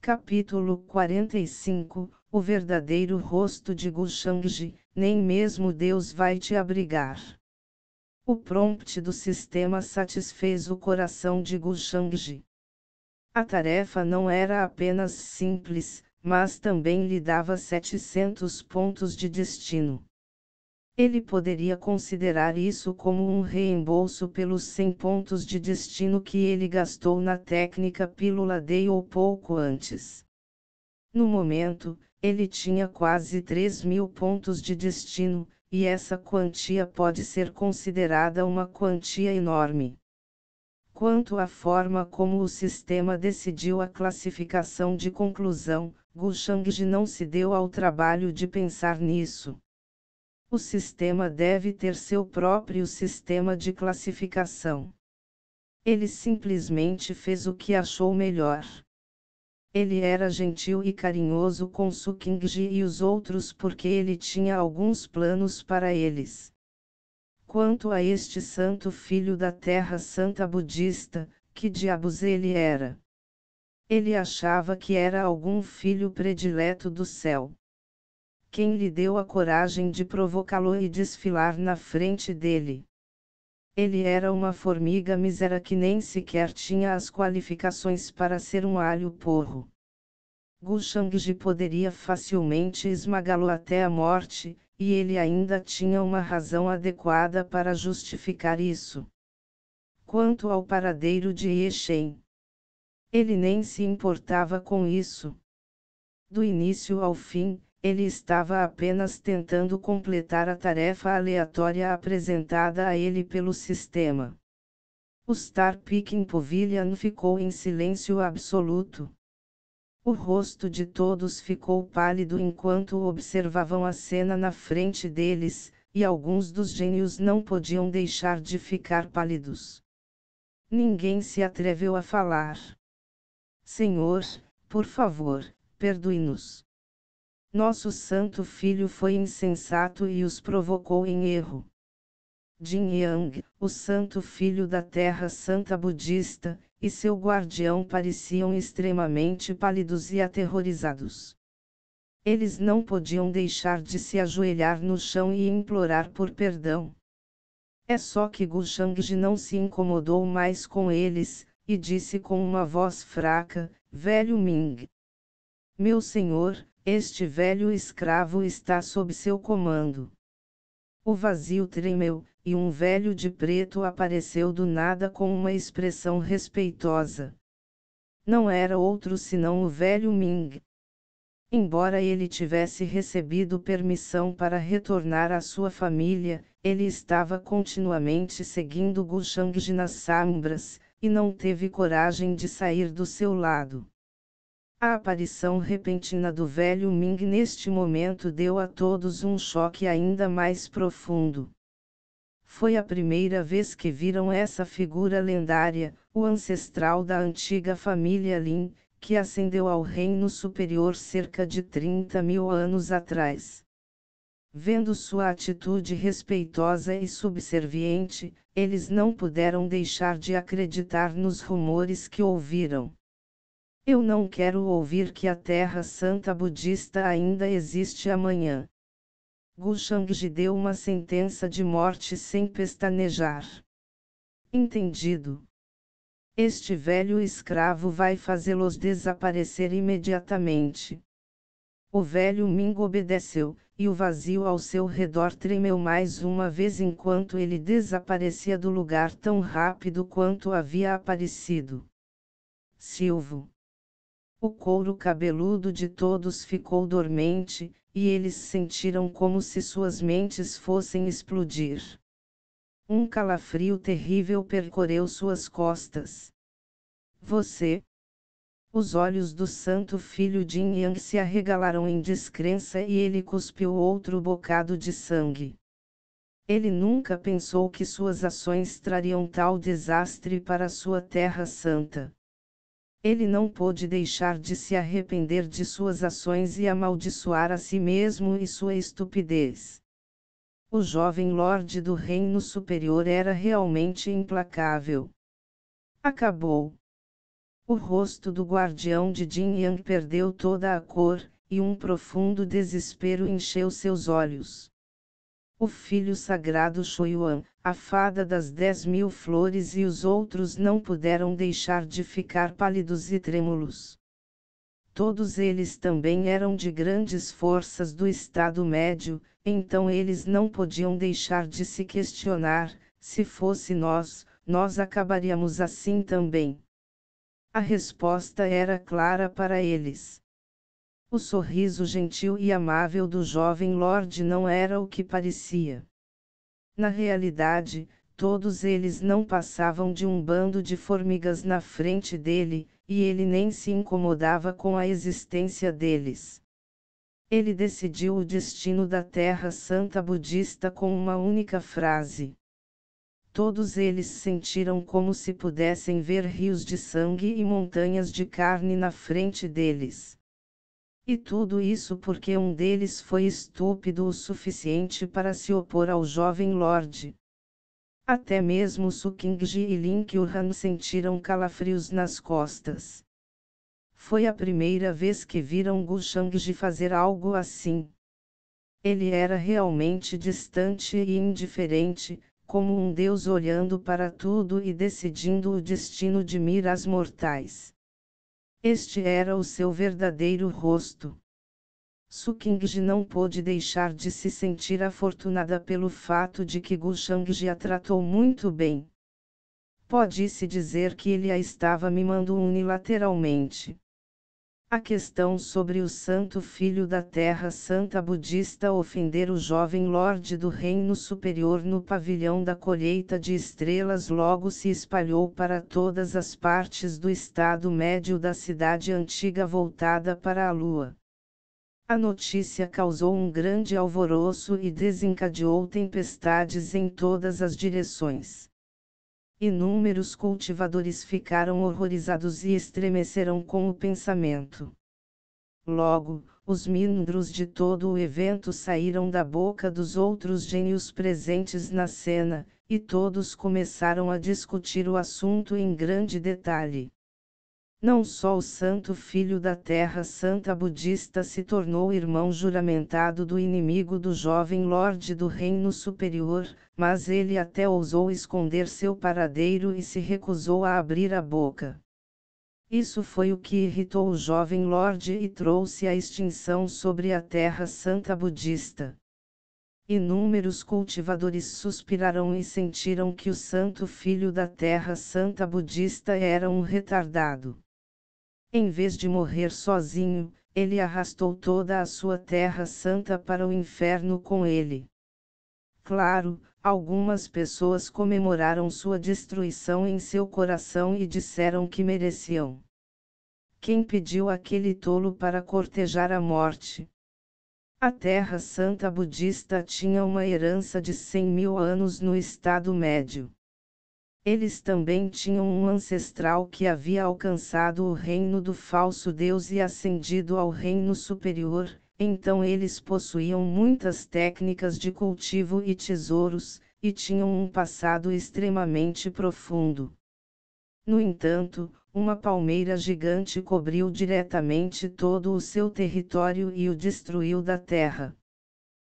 Capítulo 45 O verdadeiro rosto de Gushangji, nem mesmo Deus vai te abrigar. O prompt do sistema satisfez o coração de Gushangji. A tarefa não era apenas simples, mas também lhe dava 700 pontos de destino. Ele poderia considerar isso como um reembolso pelos 100 pontos de destino que ele gastou na técnica Pílula Day ou pouco antes. No momento, ele tinha quase 3.000 pontos de destino, e essa quantia pode ser considerada uma quantia enorme. Quanto à forma como o sistema decidiu a classificação de conclusão, Gushangji não se deu ao trabalho de pensar nisso. O sistema deve ter seu próprio sistema de classificação. Ele simplesmente fez o que achou melhor. Ele era gentil e carinhoso com Sukingji e os outros porque ele tinha alguns planos para eles. Quanto a este santo filho da Terra Santa budista, que diabos ele era? Ele achava que era algum filho predileto do céu. Quem lhe deu a coragem de provocá-lo e desfilar na frente dele? Ele era uma formiga mísera que nem sequer tinha as qualificações para ser um alho porro. Gushangji poderia facilmente esmagá-lo até a morte, e ele ainda tinha uma razão adequada para justificar isso. Quanto ao paradeiro de Yeshen, ele nem se importava com isso. Do início ao fim, ele estava apenas tentando completar a tarefa aleatória apresentada a ele pelo sistema. O Star Picking Pavilion ficou em silêncio absoluto. O rosto de todos ficou pálido enquanto observavam a cena na frente deles, e alguns dos gênios não podiam deixar de ficar pálidos. Ninguém se atreveu a falar. Senhor, por favor, perdoe-nos. Nosso santo filho foi insensato e os provocou em erro. Jin Yang, o santo filho da Terra Santa budista, e seu guardião pareciam extremamente pálidos e aterrorizados. Eles não podiam deixar de se ajoelhar no chão e implorar por perdão. É só que Gushangji não se incomodou mais com eles, e disse com uma voz fraca: Velho Ming. Meu senhor, este velho escravo está sob seu comando. O vazio tremeu, e um velho de preto apareceu do nada com uma expressão respeitosa. Não era outro senão o velho Ming. Embora ele tivesse recebido permissão para retornar à sua família, ele estava continuamente seguindo Gushangji nas sombras, e não teve coragem de sair do seu lado. A aparição repentina do velho Ming neste momento deu a todos um choque ainda mais profundo. Foi a primeira vez que viram essa figura lendária, o ancestral da antiga família Lin, que ascendeu ao reino superior cerca de 30.000 anos atrás. Vendo sua atitude respeitosa e subserviente, eles não puderam deixar de acreditar nos rumores que ouviram. Eu não quero ouvir que a Terra Santa budista ainda existe amanhã. Gushangji deu uma sentença de morte sem pestanejar. Entendido. Este velho escravo vai fazê-los desaparecer imediatamente. O velho Ming obedeceu, e o vazio ao seu redor tremeu mais uma vez enquanto ele desaparecia do lugar tão rápido quanto havia aparecido. Silvo. O couro cabeludo de todos ficou dormente, e eles sentiram como se suas mentes fossem explodir. Um calafrio terrível percorreu suas costas. Você? Os olhos do santo filho Jin Yang se arregalaram em descrença e ele cuspiu outro bocado de sangue. Ele nunca pensou que suas ações trariam tal desastre para sua terra santa. Ele não pôde deixar de se arrepender de suas ações e amaldiçoar a si mesmo e sua estupidez. O jovem Lorde do Reino Superior era realmente implacável. Acabou. O rosto do guardião de Jin Yang perdeu toda a cor, e um profundo desespero encheu seus olhos. O filho sagrado Shuiyuan, a fada das 10.000 flores e os outros não puderam deixar de ficar pálidos e trêmulos. Todos eles também eram de grandes forças do Estado Médio, então eles não podiam deixar de se questionar: se fosse nós acabaríamos assim também. A resposta era clara para eles. O sorriso gentil e amável do jovem Lorde não era o que parecia. Na realidade, todos eles não passavam de um bando de formigas na frente dele, e ele nem se incomodava com a existência deles. Ele decidiu o destino da Terra Santa Budista com uma única frase. Todos eles sentiram como se pudessem ver rios de sangue e montanhas de carne na frente deles. E tudo isso porque um deles foi estúpido o suficiente para se opor ao jovem Lorde. Até mesmo Su Qingji e Lin Qiuhan sentiram calafrios nas costas. Foi a primeira vez que viram Gu Shangji fazer algo assim. Ele era realmente distante e indiferente, como um deus olhando para tudo e decidindo o destino de miras mortais. Este era o seu verdadeiro rosto. Su Qingji não pôde deixar de se sentir afortunada pelo fato de que Gu Shangji a tratou muito bem. Pode-se dizer que ele a estava mimando unilateralmente. A questão sobre o Santo Filho da Terra Santa Budista ofender o jovem Lorde do Reino Superior no pavilhão da colheita de estrelas logo se espalhou para todas as partes do Estado Médio da cidade antiga voltada para a Lua. A notícia causou um grande alvoroço e desencadeou tempestades em todas as direções. Inúmeros cultivadores ficaram horrorizados e estremeceram com o pensamento. Logo, os membros de todo o evento saíram da boca dos outros gênios presentes na cena, e todos começaram a discutir o assunto em grande detalhe. Não só o Santo Filho da Terra Santa Budista se tornou irmão juramentado do inimigo do jovem Lorde do Reino Superior, mas ele até ousou esconder seu paradeiro e se recusou a abrir a boca. Isso foi o que irritou o jovem Lorde e trouxe a extinção sobre a Terra Santa Budista. Inúmeros cultivadores suspiraram e sentiram que o Santo Filho da Terra Santa Budista era um retardado. Em vez de morrer sozinho, ele arrastou toda a sua Terra Santa para o inferno com ele. Claro, algumas pessoas comemoraram sua destruição em seu coração e disseram que mereciam. Quem pediu aquele tolo para cortejar a morte? A Terra Santa Budista tinha uma herança de 100.000 anos no Estado Médio. Eles também tinham um ancestral que havia alcançado o reino do falso Deus e ascendido ao reino superior, então eles possuíam muitas técnicas de cultivo e tesouros, e tinham um passado extremamente profundo. No entanto, uma palmeira gigante cobriu diretamente todo o seu território e o destruiu da terra.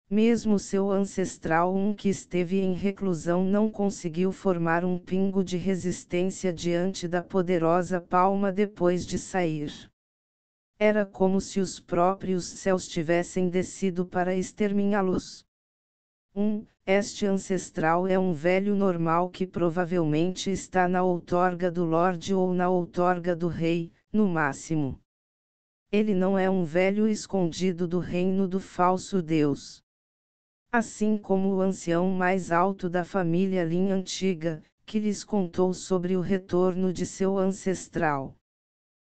Mesmo seu ancestral que esteve em reclusão não conseguiu formar um pingo de resistência diante da poderosa palma depois de sair. Era como se os próprios céus tivessem descido para exterminá-los. Este ancestral é um velho normal que provavelmente está na outorga do Lorde ou na outorga do Rei, no máximo. Ele não é um velho escondido do reino do falso Deus. Assim como o ancião mais alto da família Lin antiga, que lhes contou sobre o retorno de seu ancestral.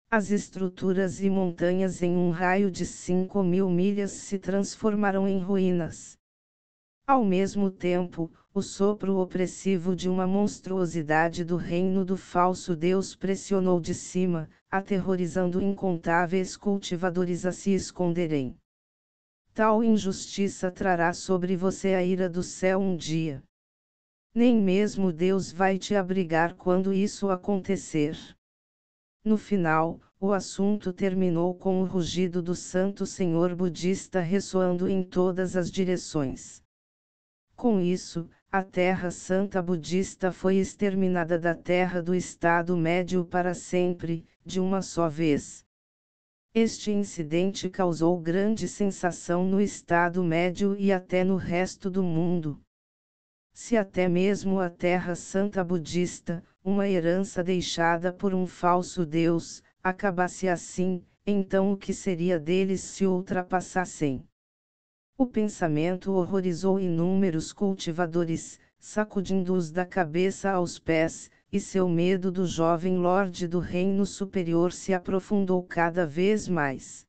As estruturas e montanhas em um raio de 5.000 milhas se transformaram em ruínas. Ao mesmo tempo, o sopro opressivo de uma monstruosidade do reino do falso Deus pressionou de cima, aterrorizando incontáveis cultivadores a se esconderem. Tal injustiça trará sobre você a ira do céu um dia. Nem mesmo Deus vai te abrigar quando isso acontecer. No final, o assunto terminou com o rugido do Santo Senhor budista ressoando em todas as direções. Com isso, a Terra Santa budista foi exterminada da Terra do Estado Médio para sempre, de uma só vez. Este incidente causou grande sensação no Estado Médio e até no resto do mundo. Se até mesmo a Terra Santa budista, uma herança deixada por um falso Deus, acabasse assim, então o que seria deles se o ultrapassassem? O pensamento horrorizou inúmeros cultivadores, sacudindo-os da cabeça aos pés, e seu medo do jovem lorde do reino superior se aprofundou cada vez mais.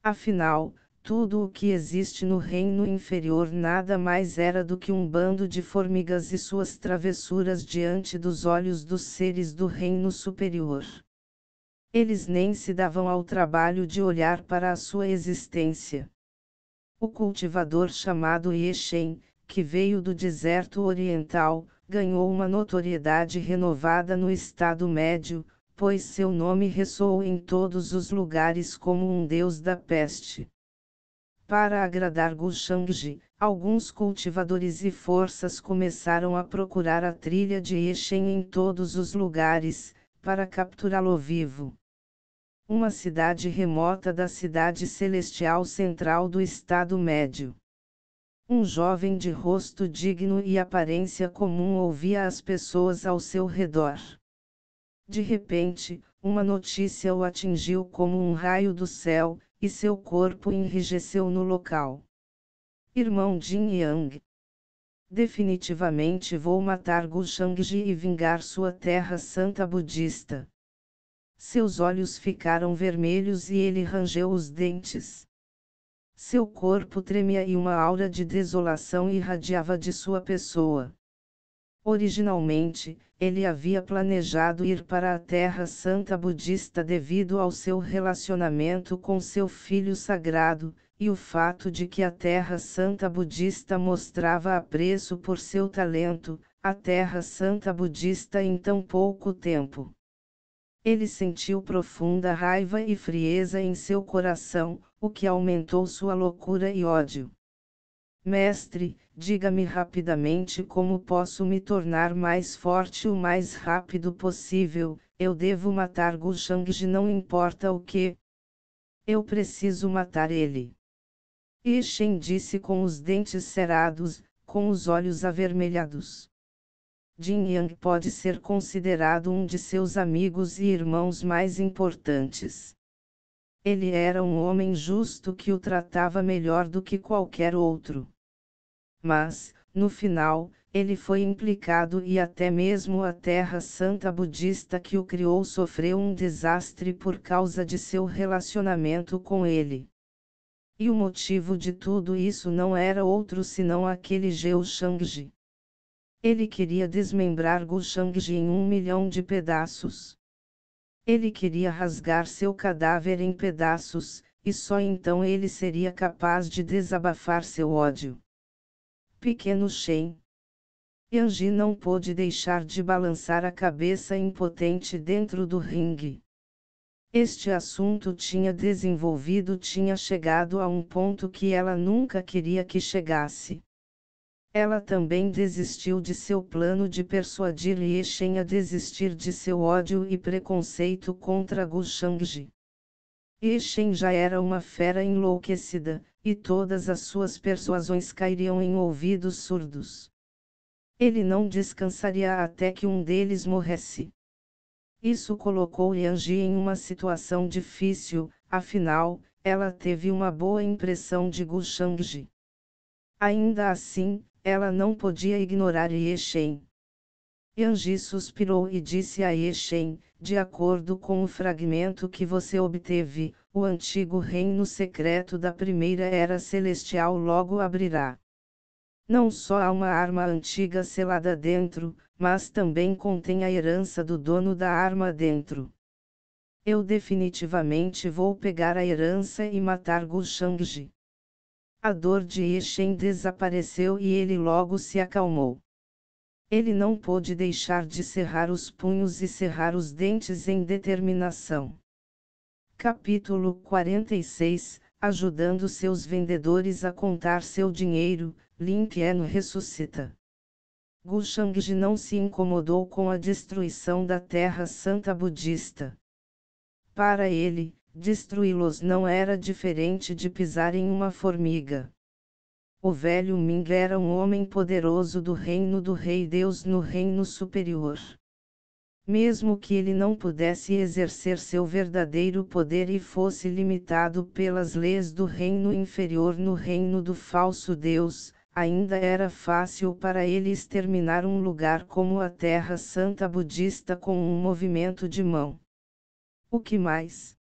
Afinal, tudo o que existe no reino inferior nada mais era do que um bando de formigas e suas travessuras diante dos olhos dos seres do reino superior. Eles nem se davam ao trabalho de olhar para a sua existência. O cultivador chamado Yeshen, que veio do deserto oriental, ganhou uma notoriedade renovada no Estado Médio, pois seu nome ressoou em todos os lugares como um deus da peste. Para agradar Gushangji, alguns cultivadores e forças começaram a procurar a trilha de Yeshen em todos os lugares, para capturá-lo vivo. Uma cidade remota da cidade celestial central do Estado Médio. Um jovem de rosto digno e aparência comum ouvia as pessoas ao seu redor. De repente, uma notícia o atingiu como um raio do céu, e seu corpo enrijeceu no local. Irmão Jin Yang. Definitivamente vou matar Gushangji e vingar sua terra santa budista. Seus olhos ficaram vermelhos e ele rangeu os dentes. Seu corpo tremia e uma aura de desolação irradiava de sua pessoa. Originalmente, ele havia planejado ir para a Terra Santa budista devido ao seu relacionamento com seu filho sagrado, e o fato de que a Terra Santa budista mostrava apreço por seu talento, a Terra Santa budista em tão pouco tempo. Ele sentiu profunda raiva e frieza em seu coração, o que aumentou sua loucura e ódio. Mestre, diga-me rapidamente como posso me tornar mais forte o mais rápido possível. Eu devo matar Gushangji, não importa o que. Eu preciso matar ele. Yeshen disse com os dentes cerrados, com os olhos avermelhados. Jin Yang pode ser considerado um de seus amigos e irmãos mais importantes. Ele era um homem justo que o tratava melhor do que qualquer outro. Mas, no final, ele foi implicado e até mesmo a Terra Santa budista que o criou sofreu um desastre por causa de seu relacionamento com ele. E o motivo de tudo isso não era outro senão aquele Gushangji. Ele queria desmembrar Gushangji em 1 milhão de pedaços. Ele queria rasgar seu cadáver em pedaços, e só então ele seria capaz de desabafar seu ódio. Pequeno Shen. Yanji não pôde deixar de balançar a cabeça impotente dentro do ringue. Este assunto tinha chegado a um ponto que ela nunca queria que chegasse. Ela também desistiu de seu plano de persuadir Yeshen a desistir de seu ódio e preconceito contra Gushangji. Yeshen já era uma fera enlouquecida, e todas as suas persuasões cairiam em ouvidos surdos. Ele não descansaria até que um deles morresse. Isso colocou Yanji em uma situação difícil, afinal, ela teve uma boa impressão de Gushangji. Ainda assim, ela não podia ignorar Yeshen. Yanji suspirou e disse a Yeshen, de acordo com o fragmento que você obteve, o antigo reino secreto da primeira era celestial logo abrirá. Não só há uma arma antiga selada dentro, mas também contém a herança do dono da arma dentro. Eu definitivamente vou pegar a herança e matar Gushangji. A dor de Yeshen desapareceu e ele logo se acalmou. Ele não pôde deixar de cerrar os punhos e cerrar os dentes em determinação. Capítulo 46, ajudando seus vendedores a contar seu dinheiro, Lin Pian ressuscita. Gu Shangji não se incomodou com a destruição da Terra Santa budista. Para ele, destruí-los não era diferente de pisar em uma formiga. O velho Ming era um homem poderoso do reino do Rei Deus no reino superior. Mesmo que ele não pudesse exercer seu verdadeiro poder e fosse limitado pelas leis do reino inferior no reino do falso Deus, ainda era fácil para ele exterminar um lugar como a Terra Santa budista com um movimento de mão. O que mais?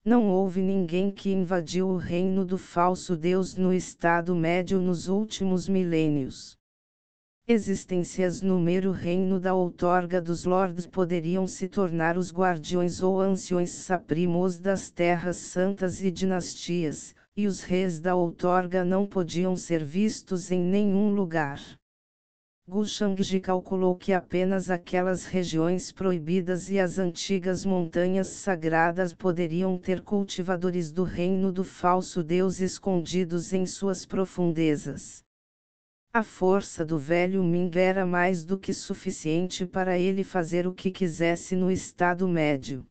Não houve ninguém que invadiu o reino do falso Deus no estado médio nos últimos milênios. Existências no mero reino da outorga dos lords poderiam se tornar os guardiões ou anciões saprimos das terras santas e dinastias, e os reis da outorga não podiam ser vistos em nenhum lugar. Gu Shangji calculou que apenas aquelas regiões proibidas e as antigas montanhas sagradas poderiam ter cultivadores do reino do falso Deus escondidos em suas profundezas. A força do velho Ming era mais do que suficiente para ele fazer o que quisesse no estado médio.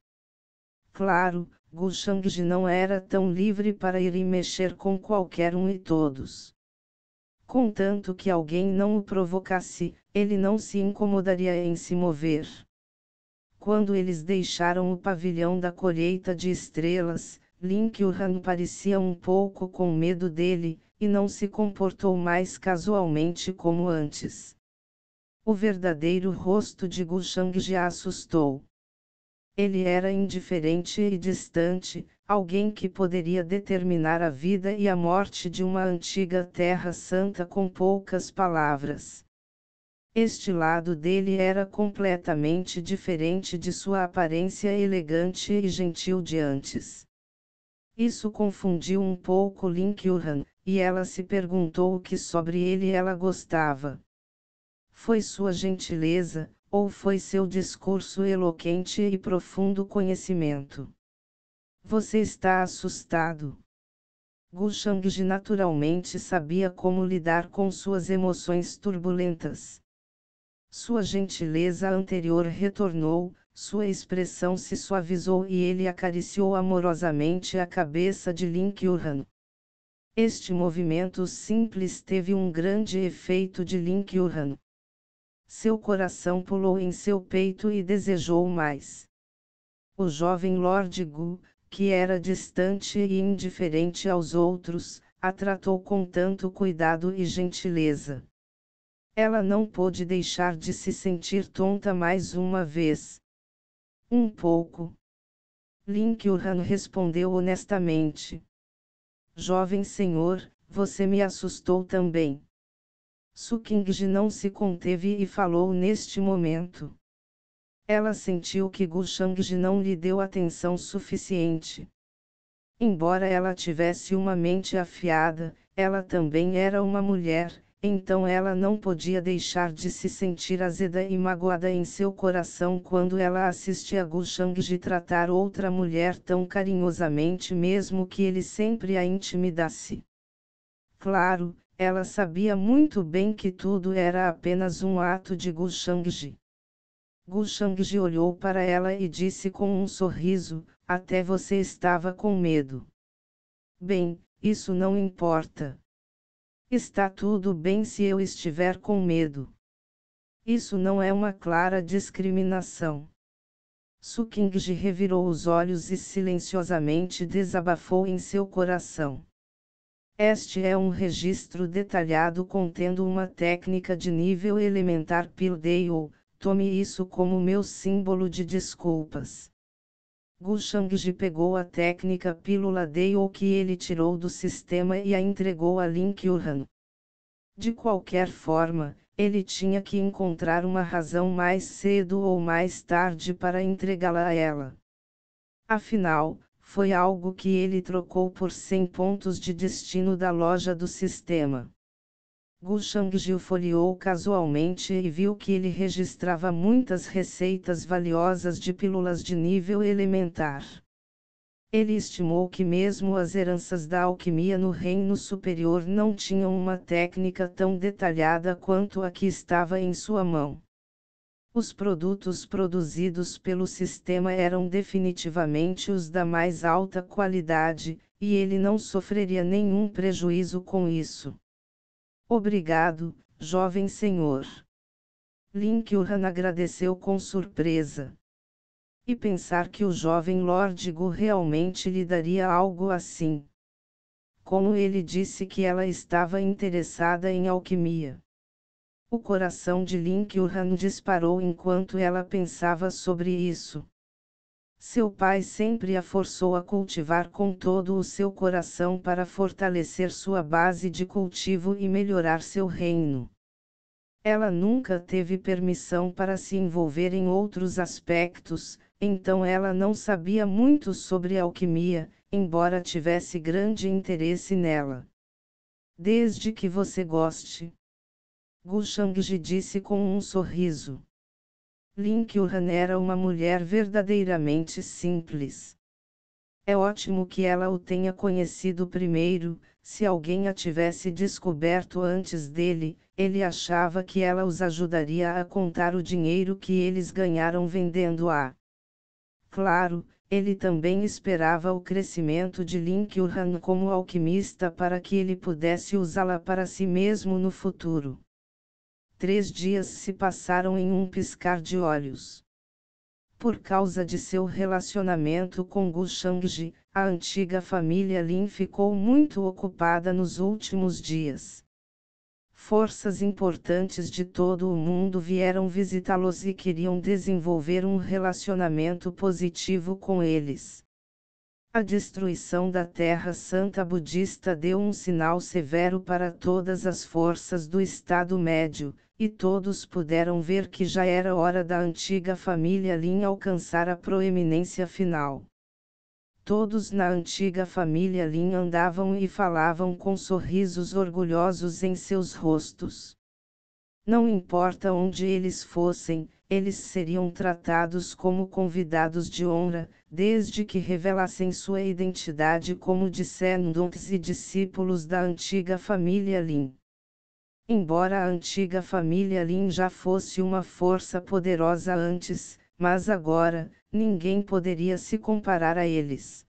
Claro, Gu Shangji não era tão livre para ir e mexer com qualquer um e todos. Contanto que alguém não o provocasse, ele não se incomodaria em se mover. Quando eles deixaram o pavilhão da colheita de estrelas, Lin Qiuhan parecia um pouco com medo dele, e não se comportou mais casualmente como antes. O verdadeiro rosto de Gu Shangji assustou. Ele era indiferente e distante, alguém que poderia determinar a vida e a morte de uma antiga terra santa com poucas palavras. Este lado dele era completamente diferente de sua aparência elegante e gentil de antes. Isso confundiu um pouco Lin Qiuhan, e ela se perguntou o que sobre ele ela gostava. Foi sua gentileza, ou foi seu discurso eloquente e profundo conhecimento? Você está assustado? Gu Shangji naturalmente sabia como lidar com suas emoções turbulentas. Sua gentileza anterior retornou, sua expressão se suavizou e ele acariciou amorosamente a cabeça de Lin Qiuhan. Este movimento simples teve um grande efeito de Lin Qiuhan. Seu coração pulou em seu peito e desejou mais. O jovem Lord Gu, que era distante e indiferente aos outros, a tratou com tanto cuidado e gentileza. Ela não pôde deixar de se sentir tonta mais uma vez. Um pouco. Lin Qiuhan respondeu honestamente. Jovem senhor, você me assustou também. Su Qingji não se conteve e falou neste momento. Ela sentiu que Gu Shangji não lhe deu atenção suficiente. Embora ela tivesse uma mente afiada, ela também era uma mulher, então ela não podia deixar de se sentir azeda e magoada em seu coração quando ela assistia Gu Shangji tratar outra mulher tão carinhosamente mesmo que ele sempre a intimidasse. Claro, ela sabia muito bem que tudo era apenas um ato de Gu Shangji. Gu Shangji olhou para ela e disse com um sorriso, até você estava com medo. Bem, isso não importa. Está tudo bem se eu estiver com medo. Isso não é uma clara discriminação. Su Qingji revirou os olhos e silenciosamente desabafou em seu coração. Este é um registro detalhado contendo uma técnica de nível elementar Pildale, tome isso como meu símbolo de desculpas. Gu Shangji pegou a técnica Pílula Dale que ele tirou do sistema e a entregou a Lin Qiuhan. De qualquer forma, ele tinha que encontrar uma razão mais cedo ou mais tarde para entregá-la a ela. Afinal, foi algo que ele trocou por 100 pontos de destino da loja do sistema. Gu Shangji o folheou casualmente e viu que ele registrava muitas receitas valiosas de pílulas de nível elementar. Ele estimou que mesmo as heranças da alquimia no reino superior não tinham uma técnica tão detalhada quanto a que estava em sua mão. Os produtos produzidos pelo sistema eram definitivamente os da mais alta qualidade, e ele não sofreria nenhum prejuízo com isso. Obrigado, jovem senhor. Lin Qiuhan agradeceu com surpresa. E pensar que o jovem Lord Gu realmente lhe daria algo assim. Como ele disse que ela estava interessada em alquimia. O coração de Lin Qiuhan disparou enquanto ela pensava sobre isso. Seu pai sempre a forçou a cultivar com todo o seu coração para fortalecer sua base de cultivo e melhorar seu reino. Ela nunca teve permissão para se envolver em outros aspectos, então ela não sabia muito sobre alquimia, embora tivesse grande interesse nela. Desde que você goste. Gu Shangji disse com um sorriso. Lin Qiuhan era uma mulher verdadeiramente simples. É ótimo que ela o tenha conhecido primeiro. Se alguém a tivesse descoberto antes dele, ele achava que ela os ajudaria a contar o dinheiro que eles ganharam vendendo-a. Claro, ele também esperava o crescimento de Lin Qiuhan como alquimista para que ele pudesse usá-la para si mesmo no futuro. 3 dias se passaram em um piscar de olhos. Por causa de seu relacionamento com Gu Shangji, a antiga família Lin ficou muito ocupada nos últimos dias. Forças importantes de todo o mundo vieram visitá-los e queriam desenvolver um relacionamento positivo com eles. A destruição da Terra Santa Budista deu um sinal severo para todas as forças do Estado Médio, e todos puderam ver que já era hora da antiga família Lin alcançar a proeminência final. Todos na antiga família Lin andavam e falavam com sorrisos orgulhosos em seus rostos. Não importa onde eles fossem, eles seriam tratados como convidados de honra, desde que revelassem sua identidade como descendentes e discípulos da antiga família Lin. Embora a antiga família Lin já fosse uma força poderosa antes, mas agora, ninguém poderia se comparar a eles.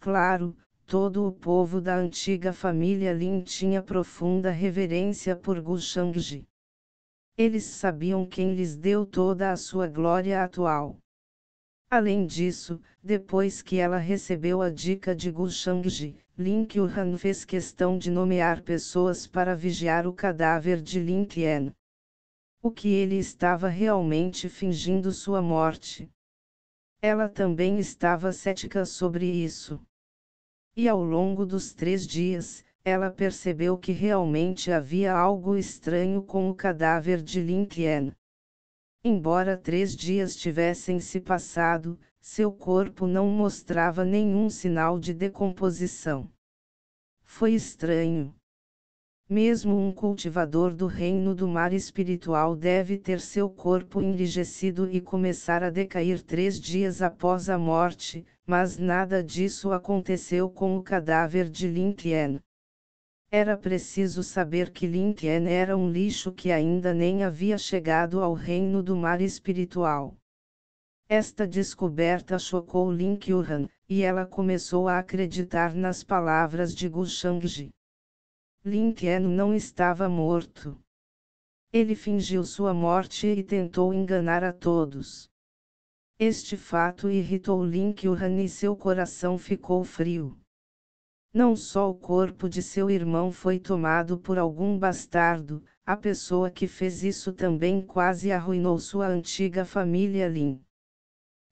Claro, todo o povo da antiga família Lin tinha profunda reverência por Gu Shangji. Eles sabiam quem lhes deu toda a sua glória atual. Além disso, depois que ela recebeu a dica de Gu Shangji, Lin Qiuhan fez questão de nomear pessoas para vigiar o cadáver de Lin Qian. O que ele estava realmente fingindo sua morte. Ela também estava cética sobre isso. E ao longo dos 3 dias, ela percebeu que realmente havia algo estranho com o cadáver de Lin Qian. Embora 3 dias tivessem se passado, seu corpo não mostrava nenhum sinal de decomposição. Foi estranho. Mesmo um cultivador do reino do mar espiritual deve ter seu corpo enrijecido e começar a decair 3 dias após a morte, mas nada disso aconteceu com o cadáver de Lin Qian. Era preciso saber que Lin Qian era um lixo que ainda nem havia chegado ao reino do mar espiritual. Esta descoberta chocou Lin Qiuhan, e ela começou a acreditar nas palavras de Gu Shangji. Lin Qian não estava morto. Ele fingiu sua morte e tentou enganar a todos. Este fato irritou Lin Qiuhan e seu coração ficou frio. Não só o corpo de seu irmão foi tomado por algum bastardo, a pessoa que fez isso também quase arruinou sua antiga família Lin.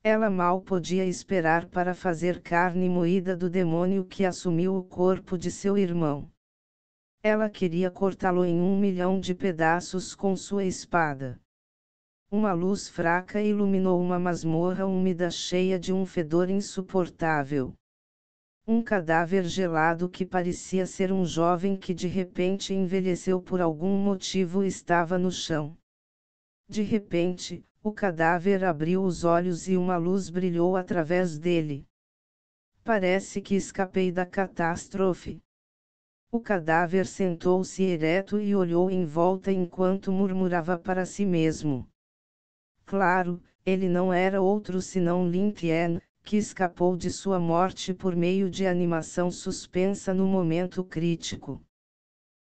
Ela mal podia esperar para fazer carne moída do demônio que assumiu o corpo de seu irmão. Ela queria cortá-lo em 1 milhão de pedaços com sua espada. Uma luz fraca iluminou uma masmorra úmida cheia de um fedor insuportável. Um cadáver gelado que parecia ser um jovem que de repente envelheceu por algum motivo estava no chão. De repente, o cadáver abriu os olhos e uma luz brilhou através dele. Parece que escapei da catástrofe. O cadáver sentou-se ereto e olhou em volta enquanto murmurava para si mesmo. Claro, ele não era outro senão Lin Tian, que escapou de sua morte por meio de animação suspensa no momento crítico.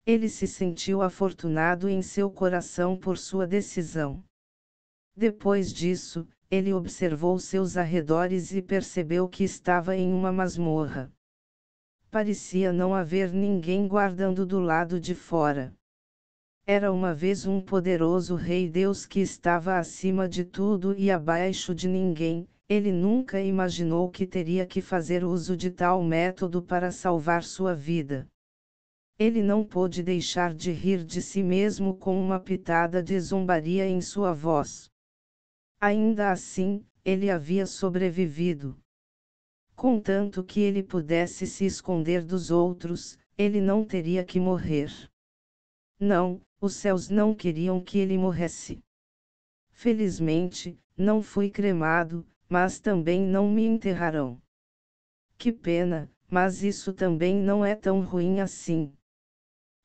Ele se sentiu afortunado em seu coração por sua decisão. Depois disso, ele observou seus arredores e percebeu que estava em uma masmorra. Parecia não haver ninguém guardando do lado de fora. Era uma vez um poderoso rei Deus que estava acima de tudo e abaixo de ninguém. Ele nunca imaginou que teria que fazer uso de tal método para salvar sua vida. Ele não pôde deixar de rir de si mesmo com uma pitada de zombaria em sua voz. Ainda assim, ele havia sobrevivido. Contanto que ele pudesse se esconder dos outros, ele não teria que morrer. Não, os céus não queriam que ele morresse. Felizmente, não fui cremado, mas também não me enterrarão. Que pena, mas isso também não é tão ruim assim.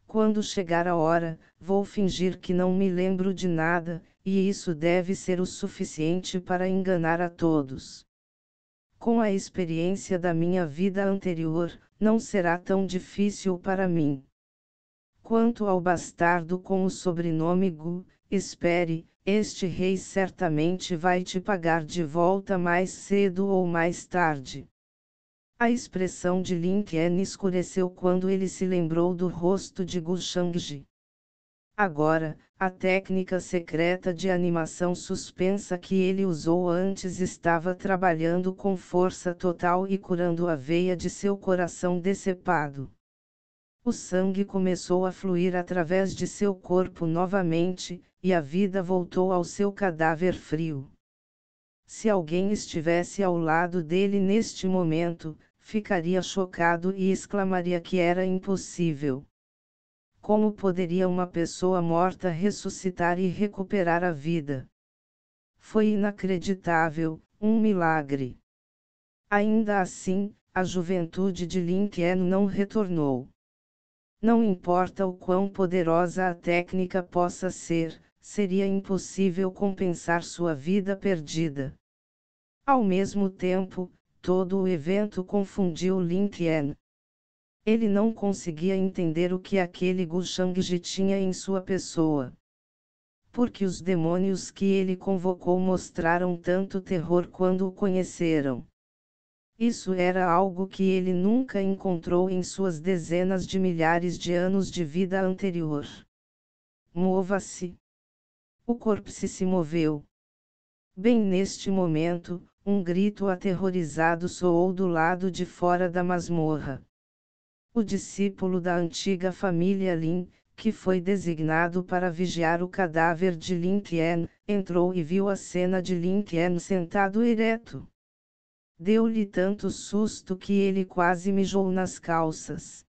Quando chegar a hora, vou fingir que não me lembro de nada, e isso deve ser o suficiente para enganar a todos. Com a experiência da minha vida anterior, não será tão difícil para mim. Quanto ao bastardo com o sobrenome Gu, espere, este rei certamente vai te pagar de volta mais cedo ou mais tarde. A expressão de Lin Tian escureceu quando ele se lembrou do rosto de Gu Shangji. Agora, a técnica secreta de animação suspensa que ele usou antes estava trabalhando com força total e curando a veia de seu coração decepado. O sangue começou a fluir através de seu corpo novamente, e a vida voltou ao seu cadáver frio. Se alguém estivesse ao lado dele neste momento, ficaria chocado e exclamaria que era impossível. Como poderia uma pessoa morta ressuscitar e recuperar a vida? Foi inacreditável, um milagre. Ainda assim, a juventude de Lin Tian não retornou. Não importa o quão poderosa a técnica possa ser, seria impossível compensar sua vida perdida. Ao mesmo tempo, todo o evento confundiu Lin Tian. Ele não conseguia entender o que aquele Gu Shangji tinha em sua pessoa. Porque os demônios que ele convocou mostraram tanto terror quando o conheceram. Isso era algo que ele nunca encontrou em suas dezenas de milhares de anos de vida anterior. Mova-se! O corpo se moveu. Bem neste momento, um grito aterrorizado soou do lado de fora da masmorra. O discípulo da antiga família Lin, que foi designado para vigiar o cadáver de Lin Tian, entrou e viu a cena de Lin Tian sentado ereto. Deu-lhe tanto susto que ele quase mijou nas calças.